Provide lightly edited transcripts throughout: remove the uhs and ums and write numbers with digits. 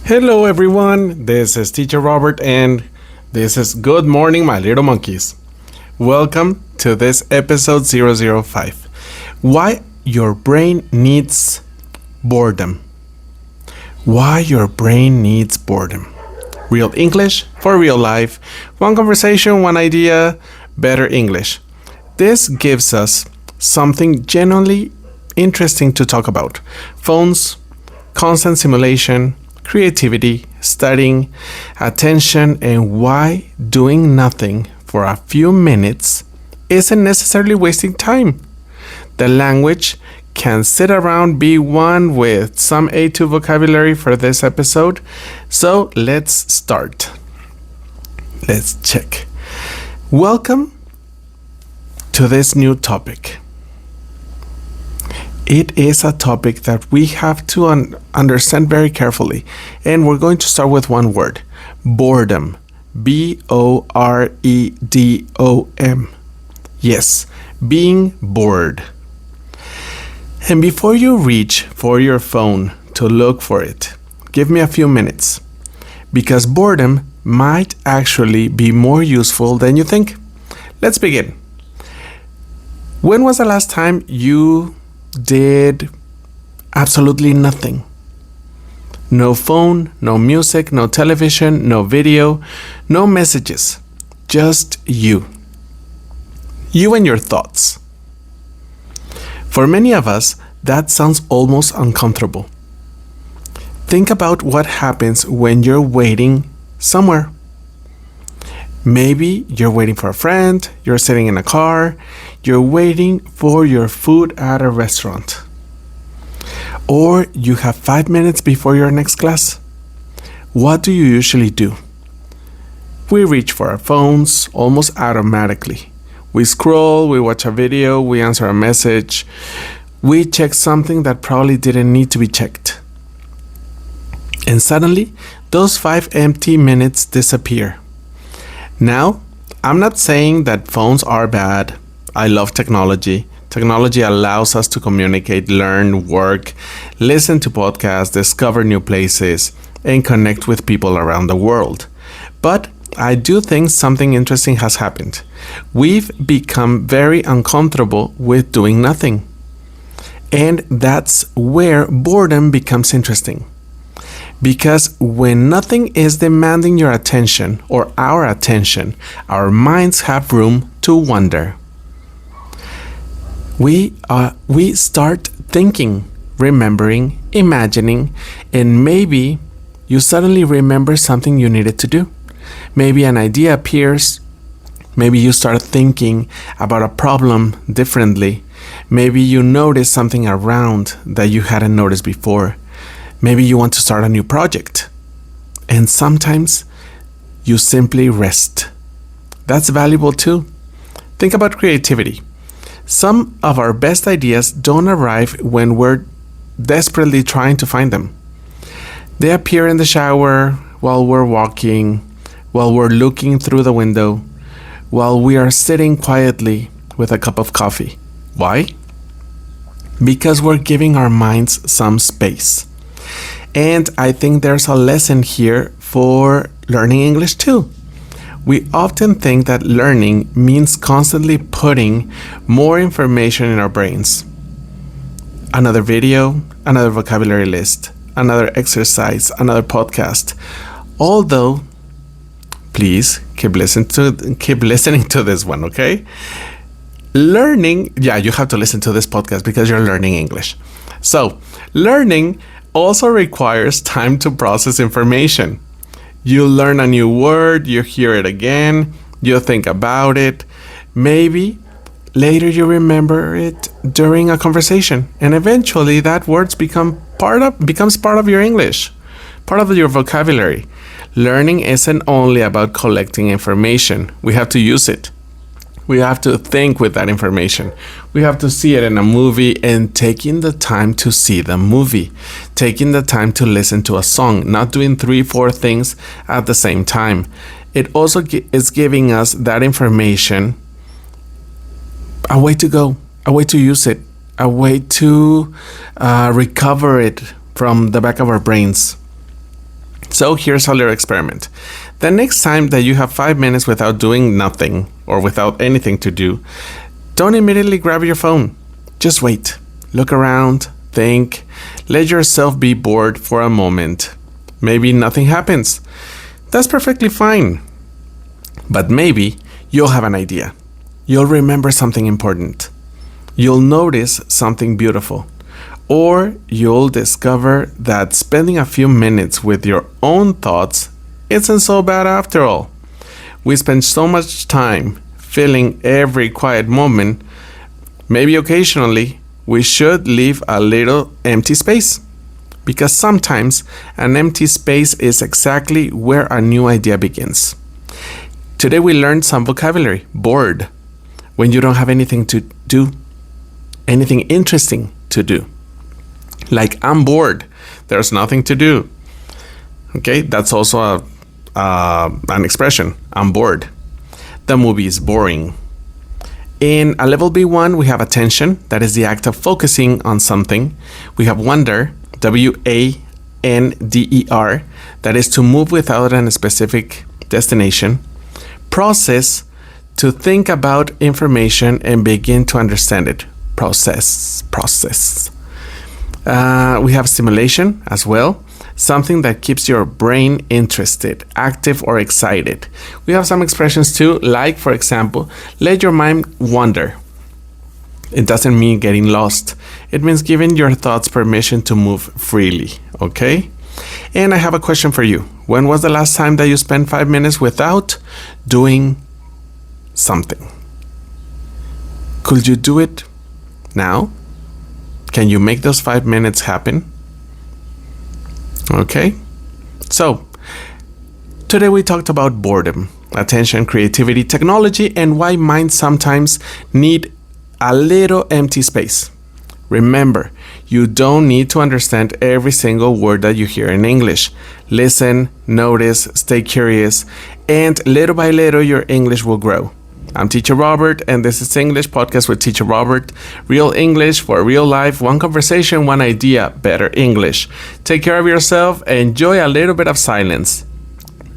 Hello, everyone. This is Teacher Robert, and this is Good Morning, My Little Monkeys. Welcome to this episode 005. Why your brain needs boredom. Why your brain needs boredom. Real English for real life. One conversation, one idea, better English. This gives us something genuinely interesting to talk about. Phones, constant simulation, creativity, studying, attention, and why doing nothing for a few minutes isn't necessarily wasting time. The language can sit around B1 with some A2 vocabulary for this episode. So let's start. Let's check. Welcome to this new topic. It is a topic that we have to understand very carefully, and we're going to start with one word: boredom. B-O-R-E-D-O-M. Yes, being bored. And before you reach for your phone to look for it, give me a few minutes, because boredom might actually be more useful than you think. Let's begin. When was the last time you did absolutely nothing? No phone, no music, no television, no video, no messages. Just you. You and your thoughts. For many of us, that sounds almost uncomfortable. Think about what happens when you're waiting somewhere. Maybe you're waiting for a friend, you're sitting in a car, you're waiting for your food at a restaurant. Or you have 5 minutes before your next class. What do you usually do? We reach for our phones almost automatically. We scroll, we watch a video, we answer a message, we check something that probably didn't need to be checked. And suddenly, those 5 empty minutes disappear. Now, I'm not saying that phones are bad. I love technology. Technology allows us to communicate, learn, work, listen to podcasts, discover new places, and connect with people around the world. But I do think something interesting has happened. We've become very uncomfortable with doing nothing. And that's where boredom becomes interesting. Because when nothing is demanding your attention or our attention, our minds have room to wander. We start thinking, remembering, imagining, and maybe you suddenly remember something you needed to do. Maybe an idea appears. Maybe you start thinking about a problem differently. Maybe you notice something around that you hadn't noticed before. Maybe you want to start a new project. And sometimes you simply rest. That's valuable too. Think about creativity. Some of our best ideas don't arrive when we're desperately trying to find them. They appear in the shower, while we're walking, while we're looking through the window, while we are sitting quietly with a cup of coffee. Why? Because we're giving our minds some space. And I think there's a lesson here for learning English too. We often think that learning means constantly putting more information in our brains. Another video, another vocabulary list, another exercise, another podcast. Although, please keep listening to this one, okay? Learning, you have to listen to this podcast because you're learning English. So, learning also requires time to process information. You learn a new word, you hear it again, you think about it. Maybe later you remember it during a conversation, and eventually that word becomes part of your English, part of your vocabulary. Learning isn't only about collecting information. We have to use it. We have to think with that information. We have to see it in a movie, and taking the time to see the movie, taking the time to listen to a song, not doing 3-4 things at the same time. It also is giving us that information a way to go, a way to use it, a way to recover it from the back of our brains. So here's a little experiment. The next time that you have 5 minutes without doing nothing or without anything to do, don't immediately grab your phone. Just wait. Look around, think, let yourself be bored for a moment. Maybe nothing happens. That's perfectly fine. But maybe you'll have an idea. You'll remember something important. You'll notice something beautiful. Or you'll discover that spending a few minutes with your own thoughts isn't so bad after all. We spend so much time filling every quiet moment. Maybe occasionally we should leave a little empty space. Because sometimes an empty space is exactly where a new idea begins. Today we learned some vocabulary. Bored. When you don't have anything to do. Anything interesting to do. Like, I'm bored. There's nothing to do. Okay, that's also an expression. I'm bored. The movie is boring. In a level B1, we have attention. That is the act of focusing on something. We have wonder. W-A-N-D-E-R. That is to move without a specific destination. Process. To think about information and begin to understand it. Process. We have stimulation as well, something that keeps your brain interested, active, or excited. We have some expressions too, like, for example, let your mind wander. It doesn't mean getting lost. It means giving your thoughts permission to move freely, okay? And I have a question for you. When was the last time that you spent 5 minutes without doing something? Could you do it now? Can you make those 5 minutes happen? Okay. So, today we talked about boredom, attention, creativity, technology, and why minds sometimes need a little empty space. Remember, you don't need to understand every single word that you hear in English. Listen, notice, stay curious, and little by little your English will grow. I'm Teacher Robert, and this is English Podcast with Teacher Robert. Real English for real life, one conversation, one idea, better English. Take care of yourself, enjoy a little bit of silence.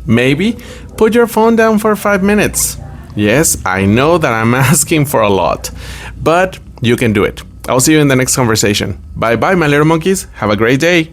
Maybe put your phone down for 5 minutes. Yes, I know that I'm asking for a lot, but you can do it. I'll see you in the next conversation. Bye bye, my little monkeys. Have a great day.